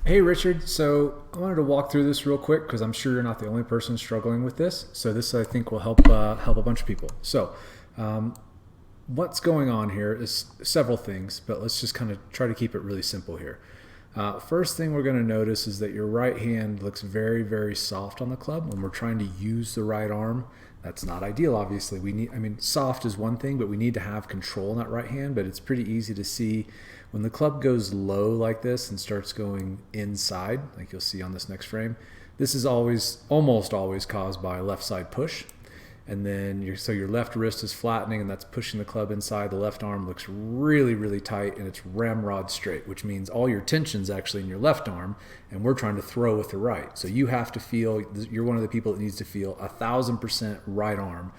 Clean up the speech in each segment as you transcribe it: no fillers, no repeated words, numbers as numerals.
Hey Richard, so I wanted to walk through this real quick because I'm sure you're not the only person struggling with this. So this I think will help a bunch of people. So um, what's going on here is several things, but let's just kind of try to keep it really simple here. First thing we're going to notice is that your right hand looks very, very soft on the club when we're trying to use the right arm. That's not ideal, obviously. Soft is one thing, but we need to have control in that right hand. But it's pretty easy to see when the club goes low like this and starts going inside, like you'll see on this next frame. This is almost always caused by a left side push. And then your left wrist is flattening and that's pushing the club inside. The left arm looks really, really tight and it's ramrod straight, which means all your tension's actually in your left arm and we're trying to throw with the right. So you have to feel, you're one of the people that needs to feel 1,000% right arm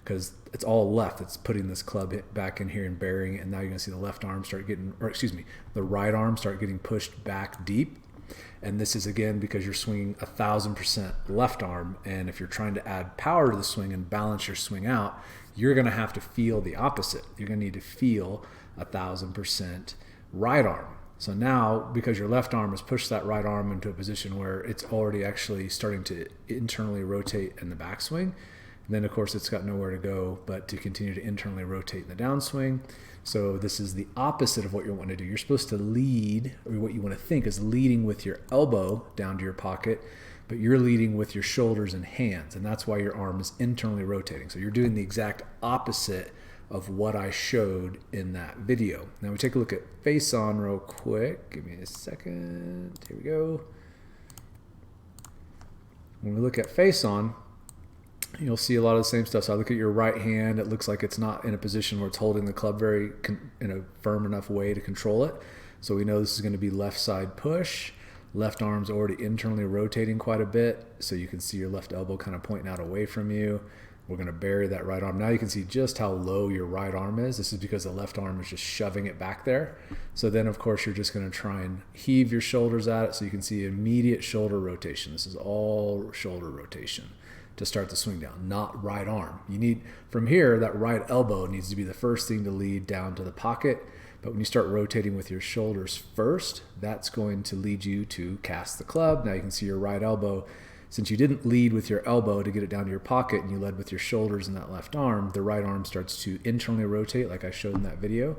because it's all left that's putting this club back in here and burying it. And now you're gonna see the the right arm start getting pushed back deep. And this is again because you're swinging 1,000% left arm. And if you're trying to add power to the swing and balance your swing out, you're going to have to feel the opposite. You're going to need to feel 1,000% right arm. So now, because your left arm has pushed that right arm into a position where it's already actually starting to internally rotate in the backswing, and then of course it's got nowhere to go but to continue to internally rotate in the downswing. So this is the opposite of what you want to do. You're supposed to lead, or what you want to think is leading with your elbow down to your pocket, but you're leading with your shoulders and hands, and that's why your arm is internally rotating. So you're doing the exact opposite of what I showed in that video. Now we take a look at face on real quick. Give me a second. Here we go. When we look at face on, you'll see a lot of the same stuff. So I look at your right hand. It looks like it's not in a position where it's holding the club in a firm enough way to control it. So we know this is going to be left side push. Left arm's already internally rotating quite a bit. So you can see your left elbow kind of pointing out away from you. We're going to bury that right arm. Now you can see just how low your right arm is. This is because the left arm is just shoving it back there. So then of course you're just going to try and heave your shoulders at it so you can see immediate shoulder rotation. This is all shoulder rotation to start the swing down, not right arm. You need, from here, that right elbow needs to be the first thing to lead down to the pocket. But when you start rotating with your shoulders first, that's going to lead you to cast the club. Now you can see your right elbow. Since you didn't lead with your elbow to get it down to your pocket and you led with your shoulders and that left arm, the right arm starts to internally rotate like I showed in that video.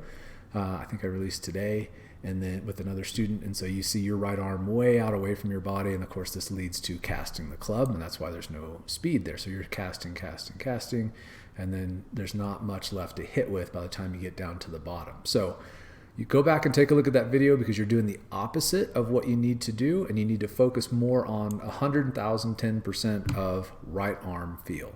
I think I released today, and then with another student. And so you see your right arm way out away from your body. And of course this leads to casting the club, and that's why there's no speed there. So you're casting, and then there's not much left to hit with by the time you get down to the bottom. So you go back and take a look at that video because you're doing the opposite of what you need to do, and you need to focus more on 110% of right arm feel.